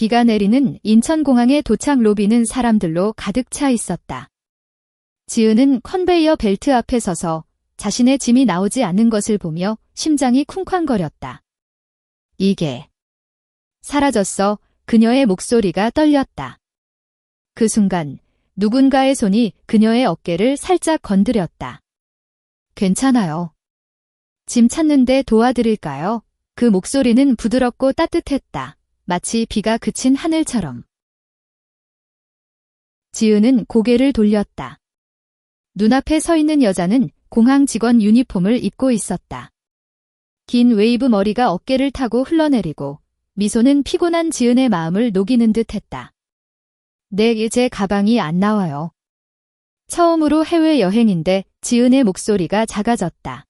비가 내리는 인천공항의 도착 로비는 사람들로 가득 차 있었다. 지은은 컨베이어 벨트 앞에 서서 자신의 짐이 나오지 않는 것을 보며 심장이 쿵쾅거렸다. 이게 사라졌어. 그녀의 목소리가 떨렸다. 그 순간 누군가의 손이 그녀의 어깨를 살짝 건드렸다. 괜찮아요. 짐 찾는데 도와드릴까요? 그 목소리는 부드럽고 따뜻했다. 마치 비가 그친 하늘처럼. 지은은 고개를 돌렸다. 눈앞에 서 있는 여자는 공항 직원 유니폼을 입고 있었다. 긴 웨이브 머리가 어깨를 타고 흘러내리고 미소는 피곤한 지은의 마음을 녹이는 듯 했다. 네, 이제 가방이 안 나와요. 처음으로 해외여행인데 지은의 목소리가 작아졌다.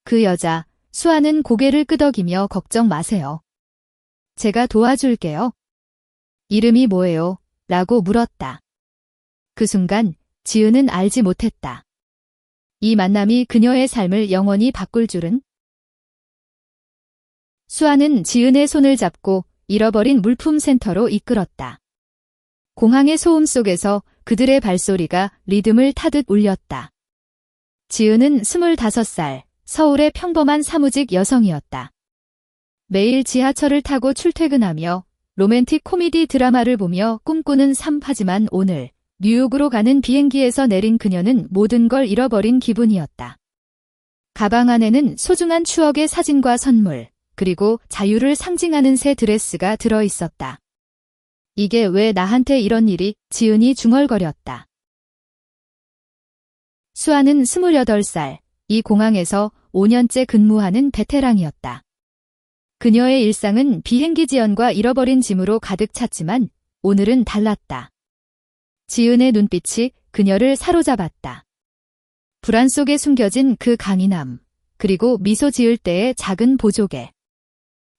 그 여자, 수아는 고개를 끄덕이며 걱정 마세요. 제가 도와줄게요. 이름이 뭐예요? 라고 물었다. 그 순간 지은은 알지 못했다. 이 만남이 그녀의 삶을 영원히 바꿀 줄은? 수아는 지은의 손을 잡고 잃어버린 물품 센터로 이끌었다. 공항의 소음 속에서 그들의 발소리가 리듬을 타듯 울렸다. 지은은 25살, 서울의 평범한 사무직 여성이었다. 매일 지하철을 타고 출퇴근하며 로맨틱 코미디 드라마를 보며 꿈꾸는 삶. 하지만 오늘 뉴욕으로 가는 비행기에서 내린 그녀는 모든 걸 잃어버린 기분이었다. 가방 안에는 소중한 추억의 사진과 선물, 그리고 자유를 상징하는 새 드레스가 들어 있었다. 이게 왜 나한테 이런 일이? 지은이 중얼거렸다. 수아는 28살, 이 공항에서 5년째 근무하는 베테랑이었다. 그녀의 일상은 비행기 지연과 잃어버린 짐으로 가득 찼지만 오늘은 달랐다. 지은의 눈빛이 그녀를 사로잡았다. 불안 속에 숨겨진 그 강인함, 그리고 미소 지을 때의 작은 보조개.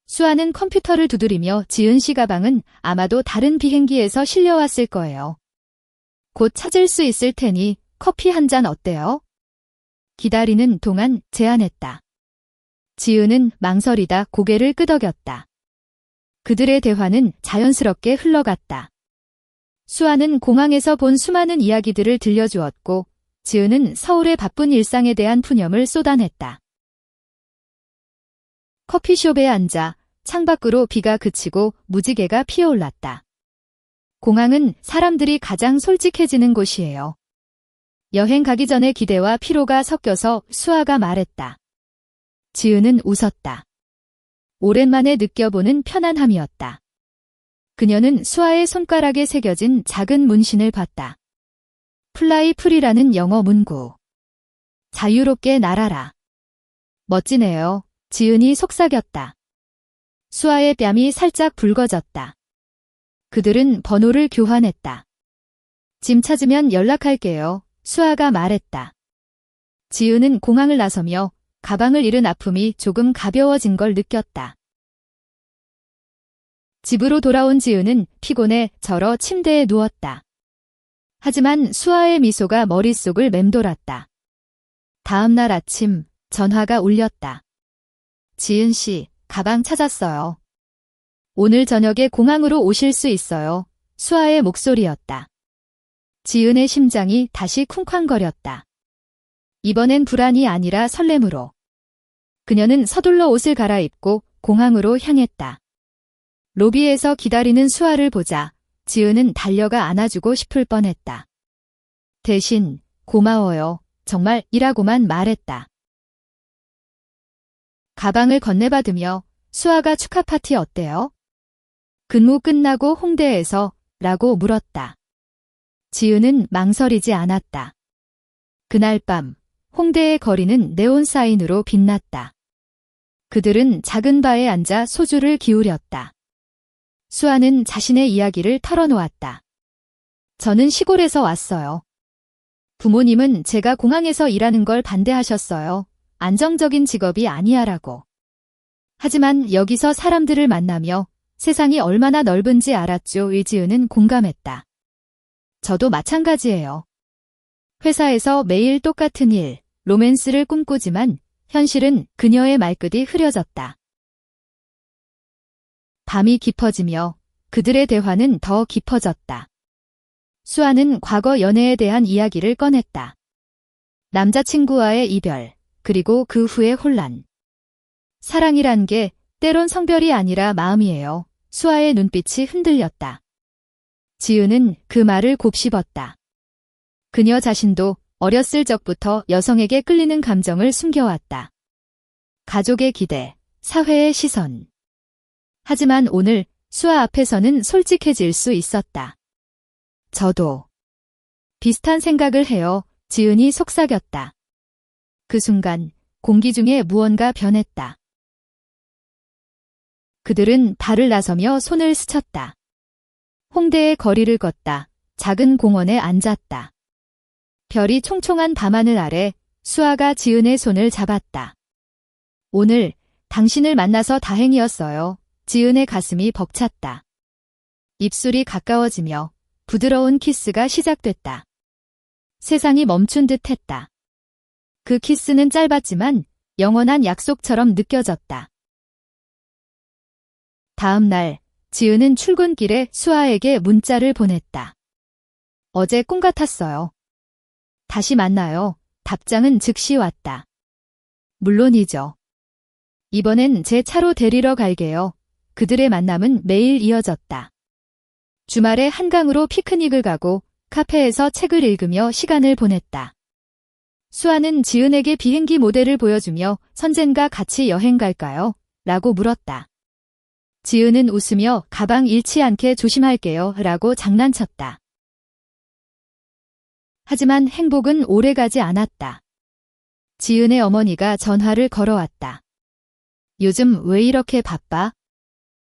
수아는 컴퓨터를 두드리며 지은 씨 가방은 아마도 다른 비행기에서 실려왔을 거예요. 곧 찾을 수 있을 테니 커피 한 잔 어때요? 기다리는 동안 제안했다. 지은은 망설이다 고개를 끄덕였다. 그들의 대화는 자연스럽게 흘러갔다. 수아는 공항에서 본 수많은 이야기들을 들려주었고 지은은 서울의 바쁜 일상에 대한 푸념을 쏟아냈다. 커피숍에 앉아 창밖으로 비가 그치고 무지개가 피어올랐다. 공항은 사람들이 가장 솔직해지는 곳이에요. 여행 가기 전의 기대와 피로가 섞여서 수아가 말했다. 지은은 웃었다. 오랜만에 느껴보는 편안함이었다. 그녀는 수아의 손가락에 새겨진 작은 문신을 봤다. 플라이 프리라는 영어 문구. 자유롭게 날아라. 멋지네요. 지은이 속삭였다. 수아의 뺨이 살짝 붉어졌다. 그들은 번호를 교환했다. 짐 찾으면 연락할게요. 수아가 말했다. 지은은 공항을 나서며 가방을 잃은 아픔이 조금 가벼워진 걸 느꼈다. 집으로 돌아온 지은은 피곤해 절어 침대에 누웠다. 하지만 수아의 미소가 머릿속을 맴돌았다. 다음 날 아침 전화가 울렸다. 지은 씨, 가방 찾았어요. 오늘 저녁에 공항으로 오실 수 있어요. 수아의 목소리였다. 지은의 심장이 다시 쿵쾅거렸다. 이번엔 불안이 아니라 설렘으로. 그녀는 서둘러 옷을 갈아입고 공항으로 향했다. 로비에서 기다리는 수아를 보자 지은은 달려가 안아주고 싶을 뻔했다. 대신 고마워요. 정말 이라고만 말했다. 가방을 건네받으며 수아가 축하 파티 어때요? 근무 끝나고 홍대에서 라고 물었다. 지은은 망설이지 않았다. 그날 밤 홍대의 거리는 네온 사인으로 빛났다. 그들은 작은 바에 앉아 소주를 기울였다. 수아는 자신의 이야기를 털어놓았다. 저는 시골에서 왔어요. 부모님은 제가 공항에서 일하는 걸 반대하셨어요. 안정적인 직업이 아니야라고. 하지만 여기서 사람들을 만나며 세상이 얼마나 넓은지 알았죠. 의지은은 공감했다. 저도 마찬가지예요. 회사에서 매일 똑같은 일, 로맨스를 꿈꾸지만 현실은 그녀의 말끝이 흐려졌다. 밤이 깊어지며 그들의 대화는 더 깊어졌다. 수아는 과거 연애에 대한 이야기를 꺼냈다. 남자친구와의 이별, 그리고 그 후의 혼란. 사랑이란 게 때론 성별이 아니라 마음이에요. 수아의 눈빛이 흔들렸다. 지은은 그 말을 곱씹었다. 그녀 자신도 어렸을 적부터 여성에게 끌리는 감정을 숨겨왔다. 가족의 기대, 사회의 시선. 하지만 오늘 수아 앞에서는 솔직해질 수 있었다. 저도 비슷한 생각을 해요. 지은이 속삭였다. 그 순간 공기 중에 무언가 변했다. 그들은 발을 나서며 손을 스쳤다. 홍대의 거리를 걷다. 작은 공원에 앉았다. 별이 총총한 밤하늘 아래 수아가 지은의 손을 잡았다. 오늘 당신을 만나서 다행이었어요. 지은의 가슴이 벅찼다. 입술이 가까워지며 부드러운 키스가 시작됐다. 세상이 멈춘 듯 했다. 그 키스는 짧았지만 영원한 약속처럼 느껴졌다. 다음 날, 지은은 출근길에 수아에게 문자를 보냈다. 어제 꿈 같았어요. 다시 만나요. 답장은 즉시 왔다. 물론이죠. 이번엔 제 차로 데리러 갈게요. 그들의 만남은 매일 이어졌다. 주말에 한강으로 피크닉을 가고 카페에서 책을 읽으며 시간을 보냈다. 수아는 지은에게 비행기 모델을 보여주며 선젠가 같이 여행 갈까요? 라고 물었다. 지은은 웃으며 가방 잃지 않게 조심할게요. 라고 장난쳤다. 하지만 행복은 오래가지 않았다. 지은의 어머니가 전화를 걸어왔다. 요즘 왜 이렇게 바빠?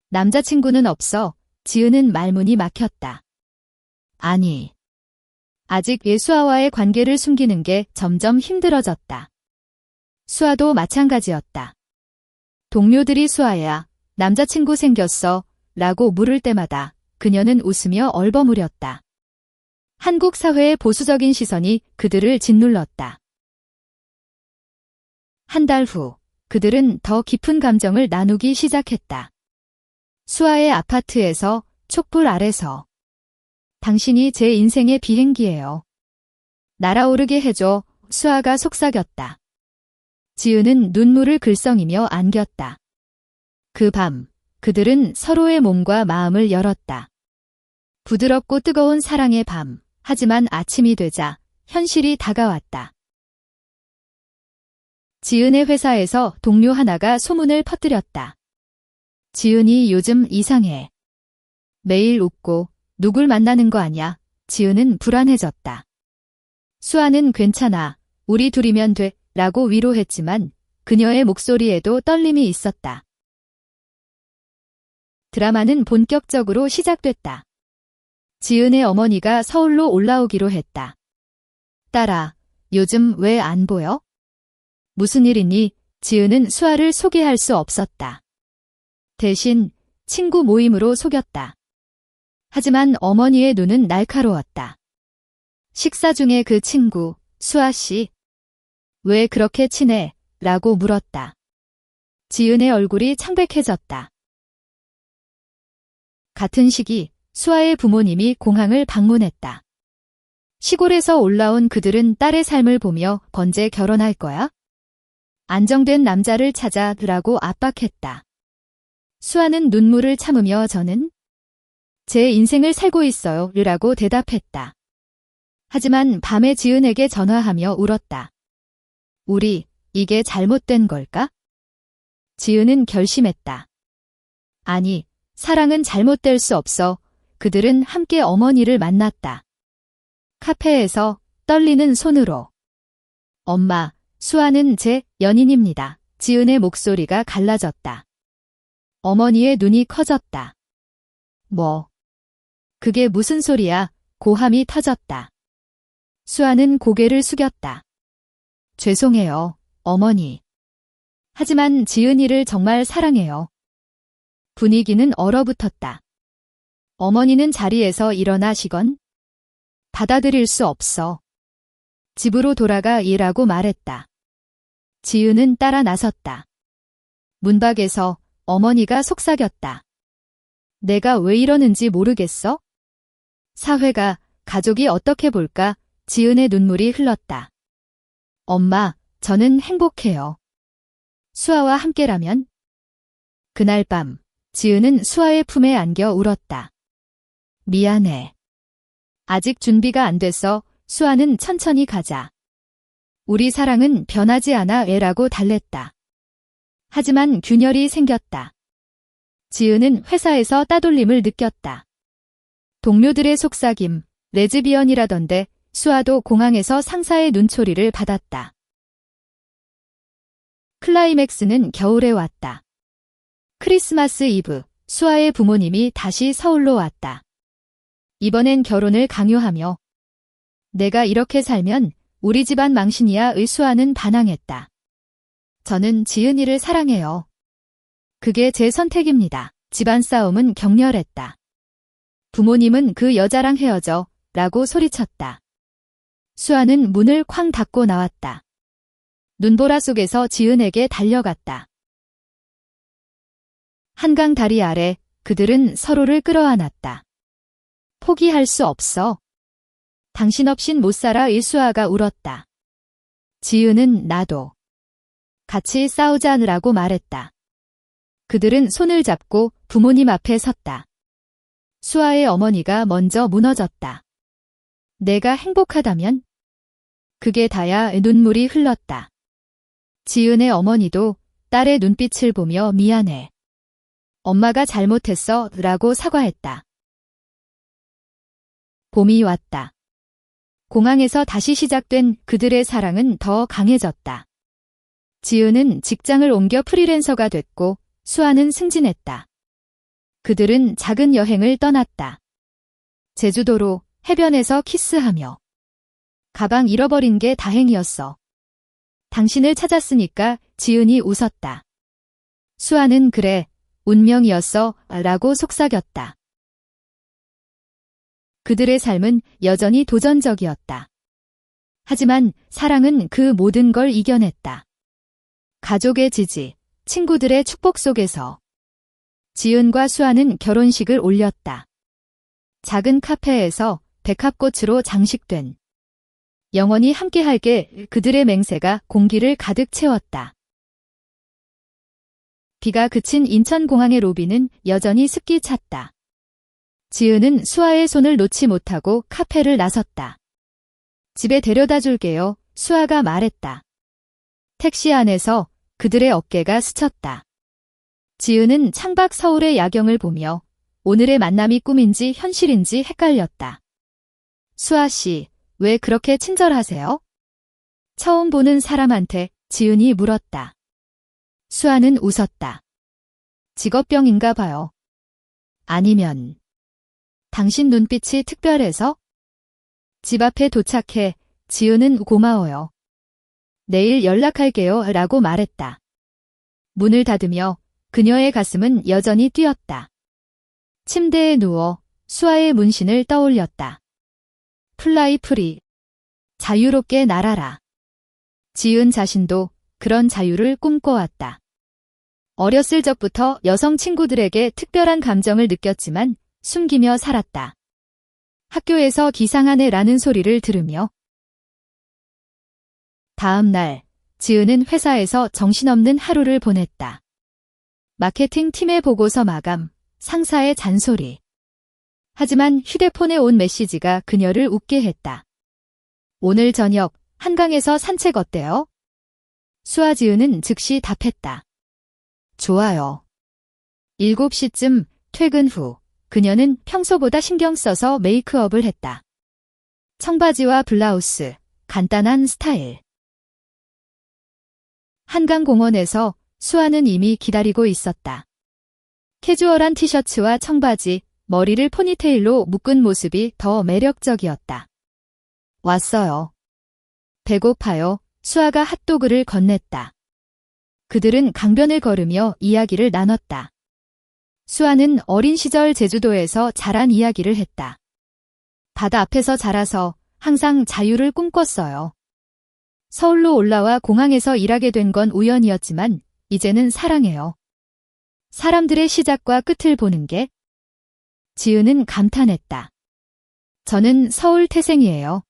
남자친구는 없어. 지은은 말문이 막혔다. 아니. 아직 수아와의 관계를 숨기는 게 점점 힘들어졌다. 수아도 마찬가지였다. 동료들이 수아야, 남자친구 생겼어. 라고 물을 때마다 그녀는 웃으며 얼버무렸다. 한국 사회의 보수적인 시선이 그들을 짓눌렀다. 한 달 후, 그들은 더 깊은 감정을 나누기 시작했다. 수아의 아파트에서, 촛불 아래서. 당신이 제 인생의 비행기예요. 날아오르게 해줘. 수아가 속삭였다. 지은은 눈물을 글썽이며 안겼다. 그 밤, 그들은 서로의 몸과 마음을 열었다. 부드럽고 뜨거운 사랑의 밤. 하지만 아침이 되자 현실이 다가왔다. 지은의 회사에서 동료 하나가 소문을 퍼뜨렸다. 지은이 요즘 이상해. 매일 웃고 누굴 만나는 거 아냐? 지은은 불안해졌다. 수아는 괜찮아. 우리 둘이면 돼. 라고 위로했지만 그녀의 목소리에도 떨림이 있었다. 드라마는 본격적으로 시작됐다. 지은의 어머니가 서울로 올라오기로 했다. 딸아, 요즘 왜 안 보여? 무슨 일 있니? 지은은 수아를 소개할 수 없었다. 대신 친구 모임으로 속였다. 하지만 어머니의 눈은 날카로웠다. 식사 중에 그 친구, 수아 씨. 왜 그렇게 친해? 라고 물었다. 지은의 얼굴이 창백해졌다. 같은 시기 수아의 부모님이 공항을 방문했다. 시골에서 올라온 그들은 딸의 삶을 보며 언제 결혼할 거야? 안정된 남자를 찾아라고 압박했다. 수아는 눈물을 참으며 저는 제 인생을 살고 있어요 라고 대답했다. 하지만 밤에 지은에게 전화하며 울었다. 우리, 이게 잘못된 걸까? 지은은 결심했다. 아니, 사랑은 잘못될 수 없어. 그들은 함께 어머니를 만났다. 카페에서 떨리는 손으로. 엄마, 수아는 제 연인입니다. 지은의 목소리가 갈라졌다. 어머니의 눈이 커졌다. 뭐? 그게 무슨 소리야? 고함이 터졌다. 수아는 고개를 숙였다. 죄송해요, 어머니. 하지만 지은이를 정말 사랑해요. 분위기는 얼어붙었다. 어머니는 자리에서 일어나시건 받아들일 수 없어. 집으로 돌아가 일하고 말했다. 지은은 따라 나섰다. 문밖에서 어머니가 속삭였다. 내가 왜 이러는지 모르겠어? 사회가, 가족이 어떻게 볼까? 지은의 눈물이 흘렀다. 엄마, 저는 행복해요. 수아와 함께라면? 그날 밤, 지은은 수아의 품에 안겨 울었다. 미안해. 아직 준비가 안 됐어. 수아는 천천히 가자. 우리 사랑은 변하지 않아 애라고 달랬다. 하지만 균열이 생겼다. 지은은 회사에서 따돌림을 느꼈다. 동료들의 속삭임, 레즈비언이라던데 수아도 공항에서 상사의 눈초리를 받았다. 클라이맥스는 겨울에 왔다. 크리스마스 이브, 수아의 부모님이 다시 서울로 왔다. 이번엔 결혼을 강요하며 내가 이렇게 살면 우리 집안 망신이야의 수아는 반항했다. 저는 지은이를 사랑해요. 그게 제 선택입니다. 집안 싸움은 격렬했다. 부모님은 그 여자랑 헤어져 라고 소리쳤다. 수아는 문을 쾅 닫고 나왔다. 눈보라 속에서 지은에게 달려갔다. 한강 다리 아래 그들은 서로를 끌어안았다. 포기할 수 없어. 당신 없인 못 살아 수아가 울었다. 지은은 나도. 같이 싸우자느라고 말했다. 그들은 손을 잡고 부모님 앞에 섰다. 수아의 어머니가 먼저 무너졌다. 내가 행복하다면? 그게 다야. 눈물이 흘렀다. 지은의 어머니도 딸의 눈빛을 보며 미안해. 엄마가 잘못했어 라고 사과했다. 봄이 왔다. 공항에서 다시 시작된 그들의 사랑은 더 강해졌다. 지은은 직장을 옮겨 프리랜서가 됐고 수아는 승진했다. 그들은 작은 여행을 떠났다. 제주도로 해변에서 키스하며 가방 잃어버린 게 다행이었어. 당신을 찾았으니까. 지은이 웃었다. 수아는 그래, 운명이었어 라고 속삭였다. 그들의 삶은 여전히 도전적이었다. 하지만 사랑은 그 모든 걸 이겨냈다. 가족의 지지, 친구들의 축복 속에서 지은과 수아는 결혼식을 올렸다. 작은 카페에서 백합꽃으로 장식된 영원히 함께할게. 그들의 맹세가 공기를 가득 채웠다. 비가 그친 인천공항의 로비는 여전히 습기 찼다. 지은은 수아의 손을 놓지 못하고 카페를 나섰다. 집에 데려다 줄게요. 수아가 말했다. 택시 안에서 그들의 어깨가 스쳤다. 지은은 창밖 서울의 야경을 보며 오늘의 만남이 꿈인지 현실인지 헷갈렸다. 수아 씨, 왜 그렇게 친절하세요? 처음 보는 사람한테 지은이 물었다. 수아는 웃었다. 직업병인가 봐요. 아니면 당신 눈빛이 특별해서? 집 앞에 도착해 지은은 고마워요. 내일 연락할게요 라고 말했다. 문을 닫으며 그녀의 가슴은 여전히 뛰었다. 침대에 누워 수아의 문신을 떠올렸다. 플라이 프리. 자유롭게 날아라. 지은 자신도 그런 자유를 꿈꿔왔다. 어렸을 적부터 여성 친구들에게 특별한 감정을 느꼈지만 숨기며 살았다. 학교에서 기상하네 라는 소리를 들으며. 다음 날, 지은은 회사에서 정신없는 하루를 보냈다. 마케팅 팀의 보고서 마감, 상사의 잔소리. 하지만 휴대폰에 온 메시지가 그녀를 웃게 했다. 오늘 저녁 한강에서 산책 어때요? 수아지은은 즉시 답했다. 좋아요. 7시쯤 퇴근 후 그녀는 평소보다 신경 써서 메이크업을 했다. 청바지와 블라우스, 간단한 스타일. 한강공원에서 수아는 이미 기다리고 있었다. 캐주얼한 티셔츠와 청바지, 머리를 포니테일로 묶은 모습이 더 매력적이었다. 왔어요. 배고파요. 수아가 핫도그를 건넸다. 그들은 강변을 걸으며 이야기를 나눴다. 수아는 어린 시절 제주도에서 자란 이야기를 했다. 바다 앞에서 자라서 항상 자유를 꿈꿨어요. 서울로 올라와 공항에서 일하게 된 건 우연이었지만 이제는 사랑해요. 사람들의 시작과 끝을 보는 게 지은은 감탄했다. 저는 서울 태생이에요.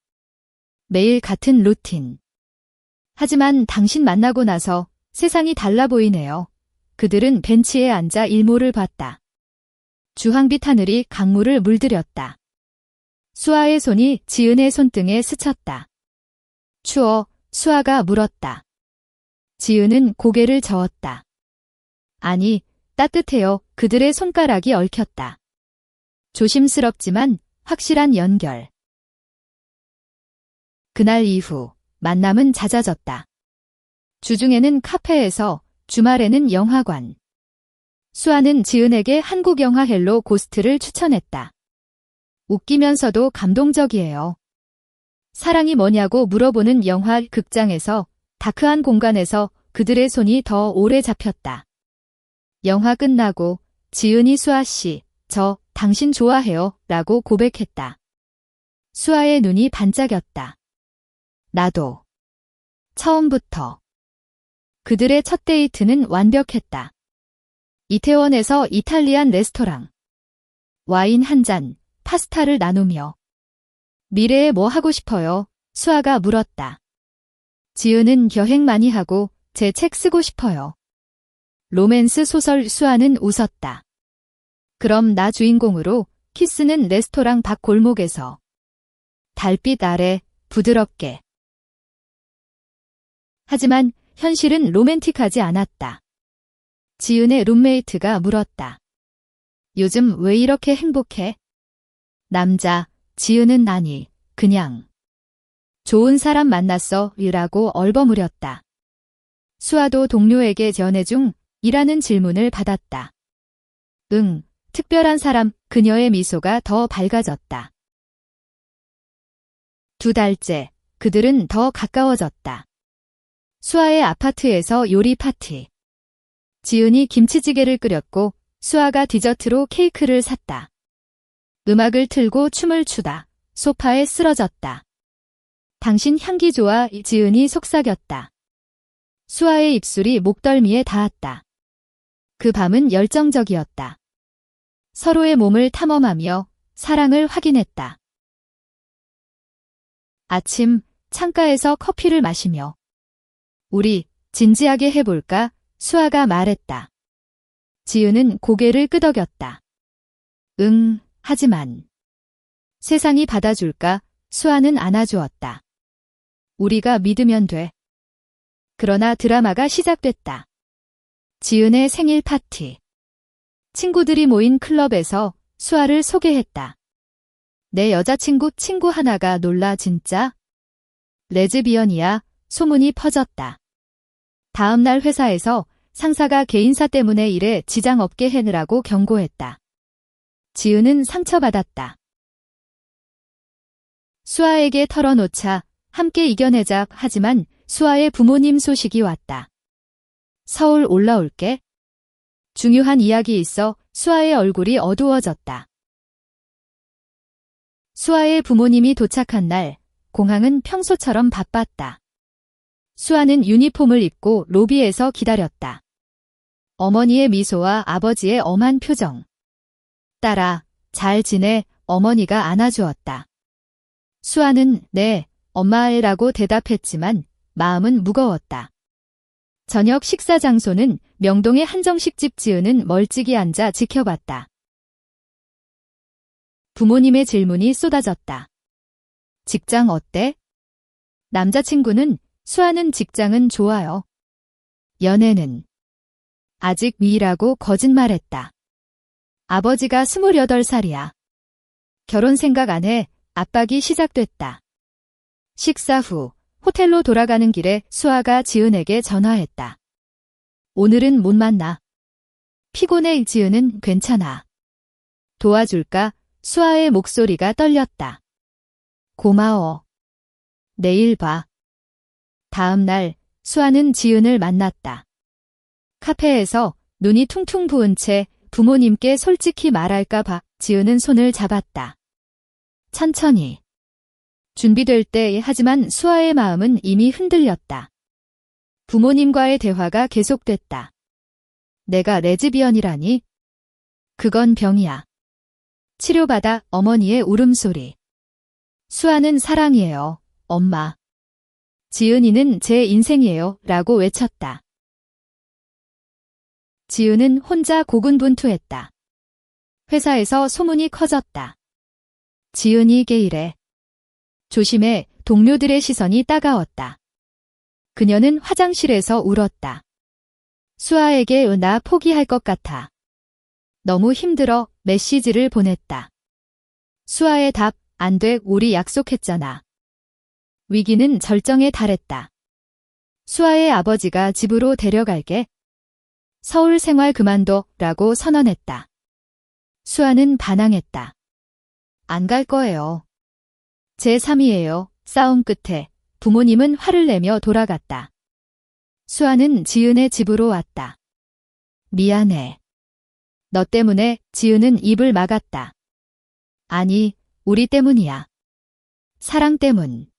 매일 같은 루틴. 하지만 당신 만나고 나서 세상이 달라 보이네요. 그들은 벤치에 앉아 일몰을 봤다. 주황빛 하늘이 강물을 물들였다. 수아의 손이 지은의 손등에 스쳤다. 추워, 수아가 물었다. 지은은 고개를 저었다. 아니, 따뜻해요. 그들의 손가락이 얽혔다. 조심스럽지만 확실한 연결. 그날 이후 만남은 잦아졌다. 주중에는 카페에서, 주말에는 영화관. 수아는 지은에게 한국 영화 헬로 고스트를 추천했다. 웃기면서도 감동적이에요. 사랑이 뭐냐고 물어보는 영화 극장에서, 다크한 공간에서 그들의 손이 더 오래 잡혔다. 영화 끝나고 지은이 수아 씨, 저 당신 좋아해요 라고 고백했다. 수아의 눈이 반짝였다. 나도. 처음부터. 그들의 첫 데이트는 완벽했다. 이태원에서 이탈리안 레스토랑. 와인 한 잔, 파스타를 나누며. 미래에 뭐 하고 싶어요? 수아가 물었다. 지은은 여행 많이 하고 제 책 쓰고 싶어요. 로맨스 소설. 수아는 웃었다. 그럼 나 주인공으로. 키스는 레스토랑 밖 골목에서. 달빛 아래 부드럽게. 하지만 현실은 로맨틱하지 않았다. 지은의 룸메이트가 물었다. 요즘 왜 이렇게 행복해? 남자, 지은은 아니, 그냥. 좋은 사람 만났어, 라고 얼버무렸다. 수아도 동료에게 전해 중, 이라는 질문을 받았다. 응, 특별한 사람. 그녀의 미소가 더 밝아졌다. 2달째, 그들은 더 가까워졌다. 수아의 아파트에서 요리 파티. 지은이 김치찌개를 끓였고 수아가 디저트로 케이크를 샀다. 음악을 틀고 춤을 추다. 소파에 쓰러졌다. 당신 향기 좋아. 지은이 속삭였다. 수아의 입술이 목덜미에 닿았다. 그 밤은 열정적이었다. 서로의 몸을 탐험하며 사랑을 확인했다. 아침, 창가에서 커피를 마시며. 우리 진지하게 해볼까? 수아가 말했다. 지은은 고개를 끄덕였다. 응, 하지만. 세상이 받아줄까? 수아는 안아주었다. 우리가 믿으면 돼. 그러나 드라마가 시작됐다. 지은의 생일 파티. 친구들이 모인 클럽에서 수아를 소개했다. 내 여자친구 친구 하나가 놀라. 진짜? 레즈비언이야. 소문이 퍼졌다. 다음 날 회사에서 상사가 개인사 때문에 일에 지장 없게 해느라고 경고했다. 지은은 상처받았다. 수아에게 털어놓자. 함께 이겨내자. 하지만 수아의 부모님 소식이 왔다. 서울 올라올게. 중요한 이야기 있어. 수아의 얼굴이 어두워졌다. 수아의 부모님이 도착한 날, 공항은 평소처럼 바빴다. 수아는 유니폼을 입고 로비에서 기다렸다. 어머니의 미소와 아버지의 엄한 표정. 딸아, 잘 지내? 어머니가 안아주었다. 수아는 네, 엄마라고 대답했지만 마음은 무거웠다. 저녁 식사 장소는 명동의 한정식집. 지은은 멀찍이 앉아 지켜봤다. 부모님의 질문이 쏟아졌다. 직장 어때? 남자친구는. 수아는 직장은 좋아요. 연애는. 아직 미라고 거짓말했다. 아버지가 28살이야. 결혼 생각 안 해. 압박이 시작됐다. 식사 후 호텔로 돌아가는 길에 수아가 지은에게 전화했다. 오늘은 못 만나. 피곤해. 지은은 괜찮아. 도와줄까? 수아의 목소리가 떨렸다. 고마워. 내일 봐. 다음 날 수아는 지은을 만났다. 카페에서 눈이 퉁퉁 부은 채 부모님께 솔직히 말할까 봐. 지은은 손을 잡았다. 천천히. 준비될 때. 하지만 수아의 마음은 이미 흔들렸다. 부모님과의 대화가 계속됐다. 내가 레즈비언이라니? 그건 병이야. 치료받아 어머니의 울음소리. 수아는 사랑이에요, 엄마. 지은이는 제 인생이에요, 라고 외쳤다. 지은은 혼자 고군분투했다. 회사에서 소문이 커졌다. 지은이 게이래. 조심해, 동료들의 시선이 따가웠다. 그녀는 화장실에서 울었다. 수아에게 나 포기할 것 같아. 너무 힘들어 메시지를 보냈다. 수아의 답, 안 돼, 우리 약속했잖아. 위기는 절정에 달했다. 수아의 아버지가 집으로 데려갈게. 서울 생활 그만둬 라고 선언했다. 수아는 반항했다. 안 갈 거예요. 제 3이에요. 싸움 끝에 부모님은 화를 내며 돌아갔다. 수아는 지은의 집으로 왔다. 미안해. 너 때문에. 지은은 입을 막았다. 아니, 우리 때문이야. 사랑 때문.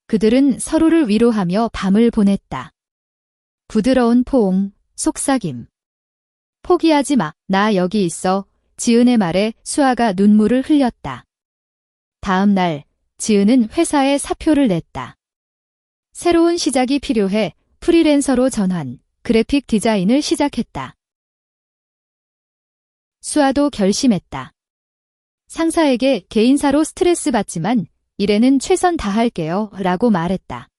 그들은 서로를 위로하며 밤을 보냈다. 부드러운 포옹, 속삭임. 포기하지 마, 나 여기 있어. 지은의 말에 수아가 눈물을 흘렸다. 다음 날, 지은은 회사에 사표를 냈다. 새로운 시작이 필요해 프리랜서로 전환, 그래픽 디자인을 시작했다. 수아도 결심했다. 상사에게 개인사로 스트레스 받지만 일에는 최선 다할게요 라고 말했다.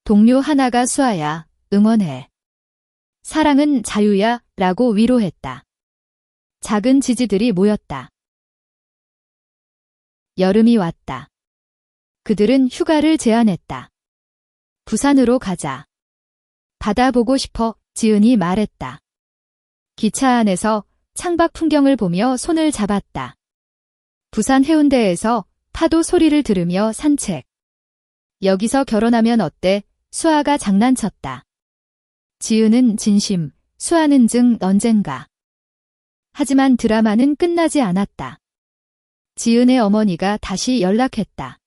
동료 하나가 수아야, 응원해. 사랑은 자유야 라고 위로했다. 작은 지지들이 모였다. 여름이 왔다. 그들은 휴가를 제안했다. 부산으로 가자. 바다 보고 싶어, 지은이 말했다. 기차 안에서 창밖 풍경을 보며 손을 잡았다. 부산 해운대에서 파도 소리를 들으며 산책. 여기서 결혼하면 어때? 수아가 장난쳤다. 지은은 진심, 수아는 증 언젠가. 하지만 드라마는 끝나지 않았다. 지은의 어머니가 다시 연락했다.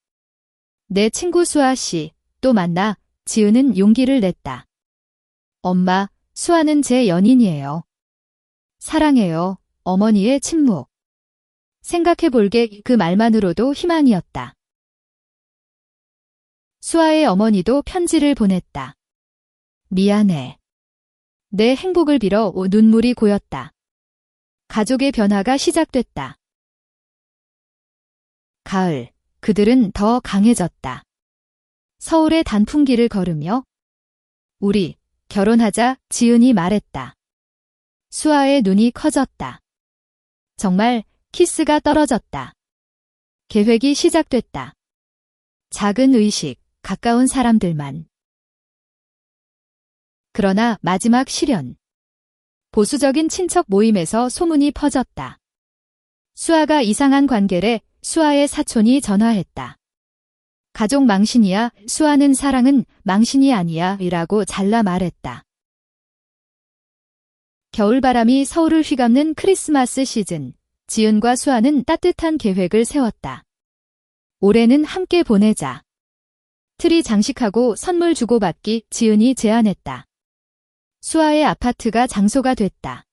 내 친구 수아 씨, 또 만나. 지은은 용기를 냈다. 엄마, 수아는 제 연인이에요. 사랑해요. 어머니의 침묵. 생각해볼게. 그 말만으로도 희망이었다. 수아의 어머니도 편지를 보냈다. 미안해. 내 행복을 빌어. 눈물이 고였다. 가족의 변화가 시작됐다. 가을, 그들은 더 강해졌다. 서울의 단풍길을 걸으며 우리 결혼하자, 지은이 말했다. 수아의 눈이 커졌다. 정말 키스가 떨어졌다. 계획이 시작됐다. 작은 의식, 가까운 사람들만. 그러나 마지막 실현. 보수적인 친척 모임에서 소문이 퍼졌다. 수아가 이상한 관계래. 수아의 사촌이 전화했다. 가족 망신이야. 수아는 사랑은 망신이 아니야 이라고 잘라 말했다. 겨울바람이 서울을 휘감는 크리스마스 시즌. 지은과 수아는 따뜻한 계획을 세웠다. 올해는 함께 보내자. 트리 장식하고 선물 주고받기. 지은이 제안했다. 수아의 아파트가 장소가 됐다.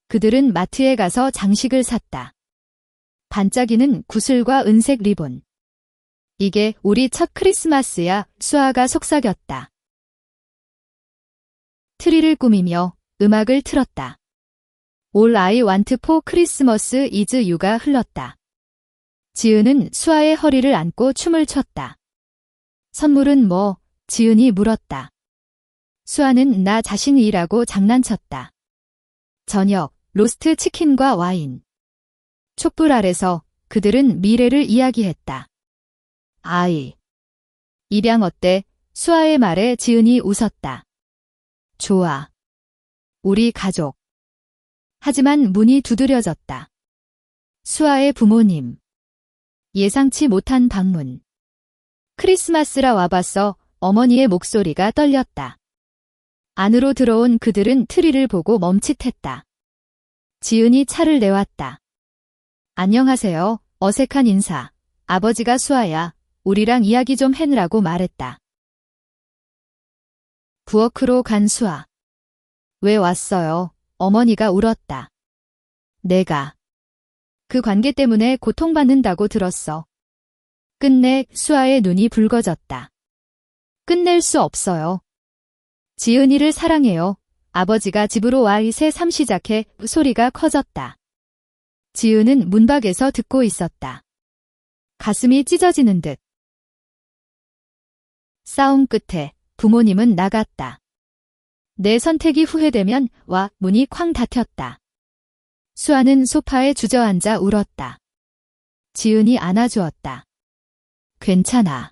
그들은 마트에 가서 장식을 샀다. 반짝이는 구슬과 은색 리본. 이게 우리 첫 크리스마스야. 수아가 속삭였다. 트리를 꾸미며 음악을 틀었다. All I want for Christmas is you가 흘렀다. 지은은 수아의 허리를 안고 춤을 췄다. 선물은 뭐? 지은이 물었다. 수아는 나 자신이라고 장난쳤다. 저녁, 로스트 치킨과 와인. 촛불 아래서 그들은 미래를 이야기했다. 아이. 입양 어때? 수아의 말에 지은이 웃었다. 좋아. 우리 가족. 하지만 문이 두드려졌다. 수아의 부모님. 예상치 못한 방문. 크리스마스라 와봤어. 어머니의 목소리가 떨렸다. 안으로 들어온 그들은 트리를 보고 멈칫했다. 지은이 차를 내왔다. 안녕하세요. 어색한 인사. 아버지가 수아야. 우리랑 이야기 좀 해느라고 말했다. 부엌으로 간 수아. 왜 왔어요? 어머니가 울었다. 내가. 그 관계 때문에 고통받는다고 들었어. 끝내 수아의 눈이 붉어졌다. 끝낼 수 없어요. 지은이를 사랑해요. 아버지가 집으로 와 새 삶 시작해 소리가 커졌다. 지은은 문 밖에서 듣고 있었다. 가슴이 찢어지는 듯. 싸움 끝에 부모님은 나갔다. 내 선택이 후회되면 와 문이 쾅 닫혔다. 수아는 소파에 주저앉아 울었다. 지은이 안아주었다. 괜찮아.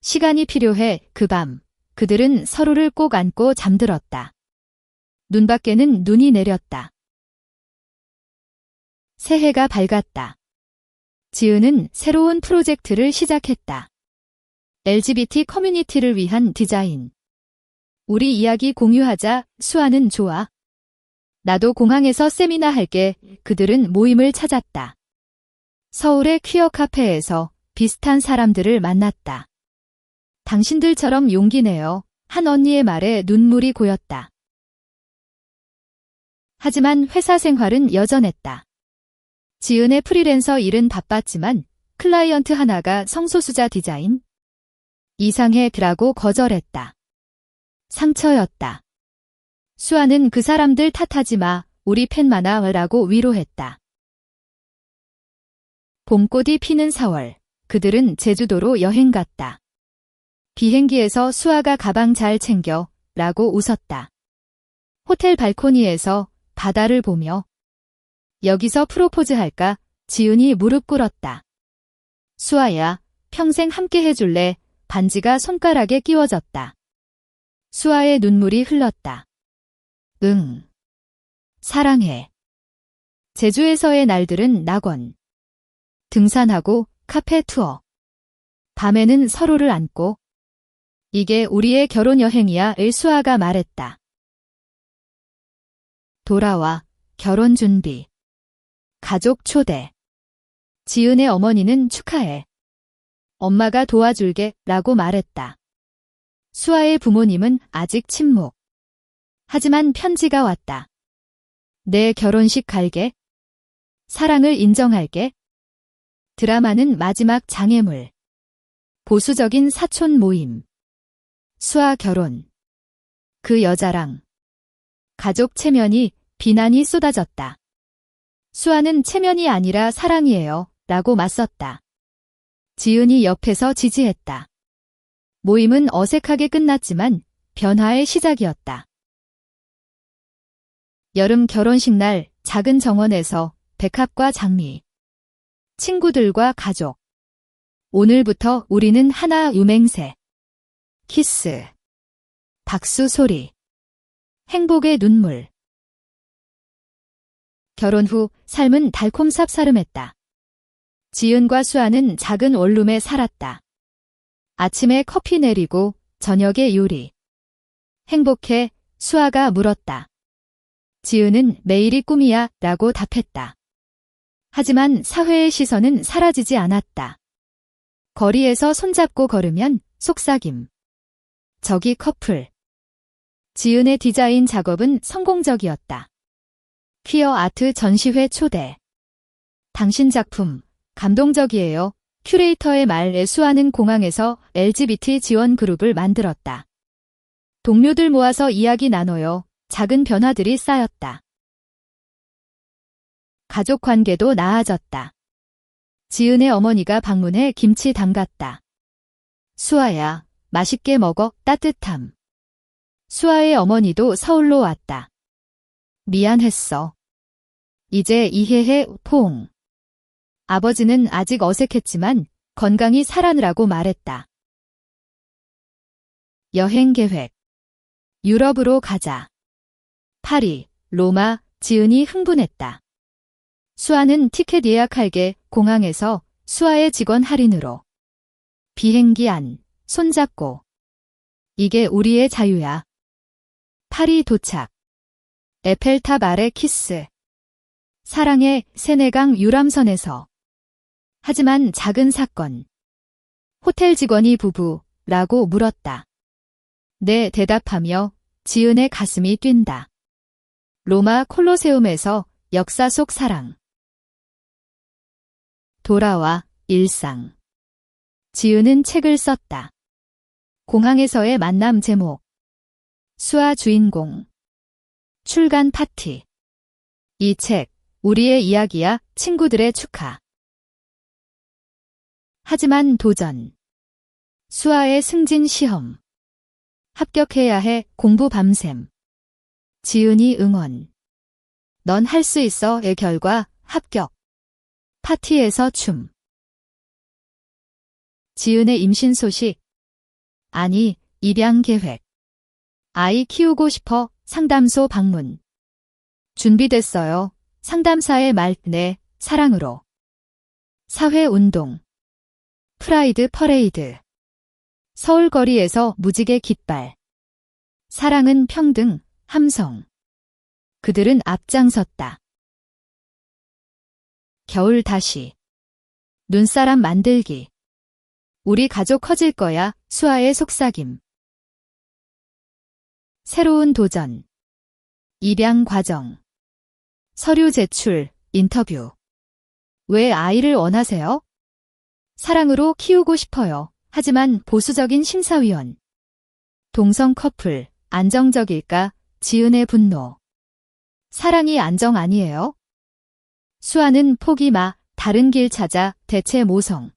시간이 필요해. 그 밤 그들은 서로를 꼭 안고 잠들었다. 눈밖에는 눈이 내렸다. 새해가 밝았다. 지은은 새로운 프로젝트를 시작했다. LGBT 커뮤니티를 위한 디자인. 우리 이야기 공유하자. 수아는 좋아. 나도 공항에서 세미나 할게. 그들은 모임을 찾았다. 서울의 퀴어 카페에서 비슷한 사람들을 만났다. 당신들처럼 용기 내요. 한 언니의 말에 눈물이 고였다. 하지만 회사 생활은 여전했다. 지은의 프리랜서 일은 바빴지만 클라이언트 하나가 성소수자 디자인 이상해라고 거절했다. 상처였다. 수아는 그 사람들 탓하지 마. 우리 팬 많아라고 위로했다. 봄꽃이 피는 4월. 그들은 제주도로 여행 갔다. 비행기에서 수아가 가방 잘 챙겨 라고 웃었다. 호텔 발코니에서 바다를 보며 여기서 프로포즈 할까? 지은이 무릎 꿇었다. 수아야, 평생 함께 해줄래? 반지가 손가락에 끼워졌다. 수아의 눈물이 흘렀다. 응. 사랑해. 제주에서의 날들은 낙원. 등산하고 카페 투어. 밤에는 서로를 안고. 이게 우리의 결혼 여행이야. 수아가 말했다. 돌아와. 결혼 준비. 가족 초대. 지은의 어머니는 축하해. 엄마가 도와줄게 라고 말했다. 수아의 부모님은 아직 침묵. 하지만 편지가 왔다. 내 결혼식 갈게. 사랑을 인정할게. 드라마는 마지막 장애물. 보수적인 사촌 모임. 수아 결혼. 그 여자랑. 가족 체면이 비난이 쏟아졌다. 수아는 체면이 아니라 사랑이에요. 라고 맞섰다. 지은이 옆에서 지지했다. 모임은 어색하게 끝났지만 변화의 시작이었다. 여름 결혼식 날 작은 정원에서 백합과 장미. 친구들과 가족. 오늘부터 우리는 하나. 유맹세. 키스. 박수 소리. 행복의 눈물. 결혼 후 삶은 달콤삽사름했다. 지은과 수아는 작은 원룸에 살았다. 아침에 커피 내리고 저녁에 요리. 행복해? 수아가 물었다. 지은은 매일이 꿈이야 라고 답했다. 하지만 사회의 시선은 사라지지 않았다. 거리에서 손잡고 걸으면 속삭임. 저기 커플. 지은의 디자인 작업은 성공적이었다. 퀴어 아트 전시회 초대. 당신 작품 감동적이에요. 큐레이터의 말에 수아는 공항에서 LGBT 지원 그룹을 만들었다. 동료들 모아서 이야기 나눠요. 작은 변화들이 쌓였다. 가족 관계도 나아졌다. 지은의 어머니가 방문해 김치 담갔다. 수아야, 맛있게 먹어. 따뜻함. 수아의 어머니도 서울로 왔다. 미안했어. 이제 이해해. 포옹. 아버지는 아직 어색했지만 건강히 살아느라고 말했다. 여행 계획. 유럽으로 가자. 파리, 로마. 지은이 흥분했다. 수아는 티켓 예약할게. 공항에서 수아의 직원 할인으로. 비행기 안. 손잡고. 이게 우리의 자유야. 파리 도착. 에펠탑 아래 키스. 사랑의 세네강 유람선에서. 하지만 작은 사건. 호텔 직원이 부부라고 물었다. 네 대답하며 지은의 가슴이 뛴다. 로마 콜로세움에서 역사 속 사랑. 돌아와 일상. 지은은 책을 썼다. 공항에서의 만남 제목. 수아 주인공. 출간 파티. 이 책, 우리의 이야기야, 친구들의 축하. 하지만 도전. 수아의 승진 시험. 합격해야 해, 공부 밤샘. 지은이 응원. 넌 할 수 있어의 결과, 합격. 파티에서 춤. 지은의 임신 소식. 아니, 입양 계획. 아이 키우고 싶어, 상담소 방문. 준비됐어요. 상담사의 말, 네, 사랑으로. 사회운동. 프라이드 퍼레이드. 서울 거리에서 무지개 깃발. 사랑은 평등, 함성. 그들은 앞장섰다. 겨울 다시. 눈사람 만들기. 우리 가족 커질 거야, 수아의 속삭임. 새로운 도전. 입양 과정. 서류 제출, 인터뷰. 왜 아이를 원하세요? 사랑으로 키우고 싶어요. 하지만 보수적인 심사위원. 동성 커플, 안정적일까? 지은의 분노. 사랑이 안정 아니에요? 수아는 포기 마, 다른 길 찾아, 대체 모성.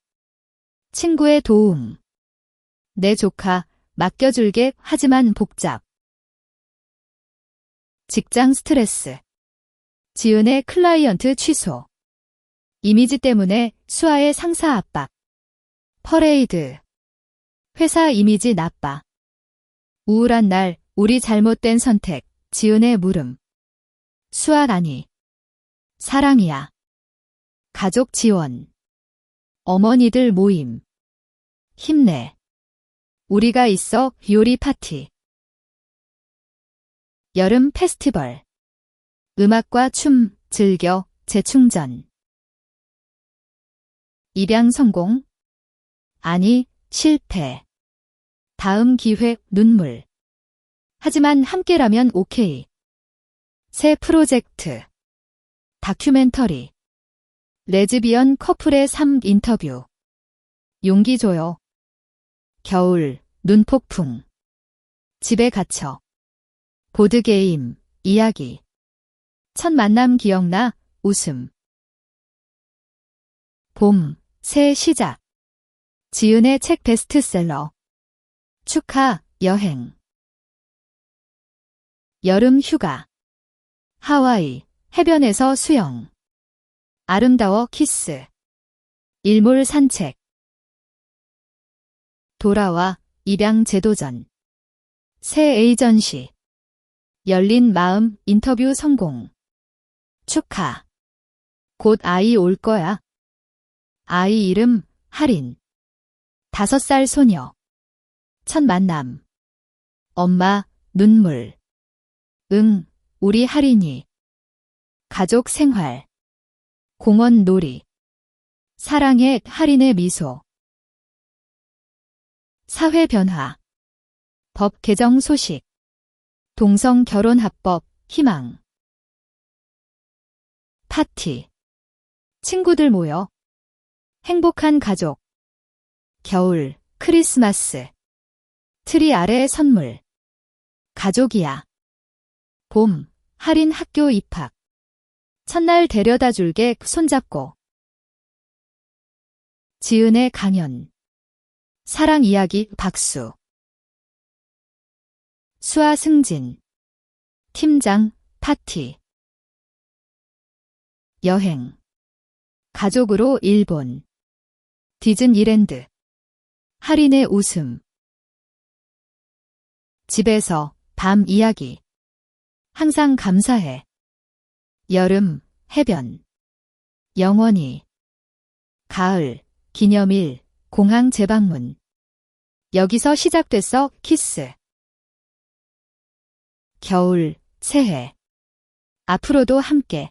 친구의 도움. 내 조카, 맡겨줄게, 하지만 복잡. 직장 스트레스. 지은의 클라이언트 취소. 이미지 때문에 수아의 상사 압박. 퍼레이드. 회사 이미지 나빠. 우울한 날, 우리 잘못된 선택, 지은의 물음. 수아 아니. 사랑이야. 가족 지원. 어머니들 모임. 힘내. 우리가 있어, 요리 파티. 여름 페스티벌. 음악과 춤, 즐겨, 재충전. 입양 성공? 아니, 실패. 다음 기회, 눈물. 하지만 함께라면 오케이. 새 프로젝트. 다큐멘터리. 레즈비언 커플의 삶 인터뷰. 용기 줘요. 겨울, 눈폭풍. 집에 갇혀. 보드게임, 이야기. 첫 만남 기억나? 웃음. 봄, 새 시작. 지은의 책 베스트셀러. 축하, 여행. 여름 휴가. 하와이, 해변에서 수영. 아름다워 키스. 일몰 산책. 돌아와, 입양 재도전. 새 에이전시. 열린 마음, 인터뷰 성공. 축하. 곧 아이 올 거야. 아이 이름, 하린. 5살 소녀. 첫 만남. 엄마, 눈물. 응, 우리 하린이. 가족 생활. 공원 놀이. 사랑의 하린의 미소. 사회 변화. 법 개정 소식. 동성 결혼 합법, 희망. 파티. 친구들 모여. 행복한 가족. 겨울, 크리스마스. 트리 아래 선물. 가족이야. 봄, 할인 학교 입학. 첫날 데려다 줄게, 손잡고. 지은의 강연. 사랑 이야기, 박수. 수아 승진. 팀장, 파티. 여행. 가족으로 일본. 디즈니랜드. 할인의 웃음. 집에서, 밤 이야기. 항상 감사해. 여름, 해변. 영원히. 가을, 기념일, 공항 재방문. 여기서 시작됐어, 키스. 겨울, 새해. 앞으로도 함께.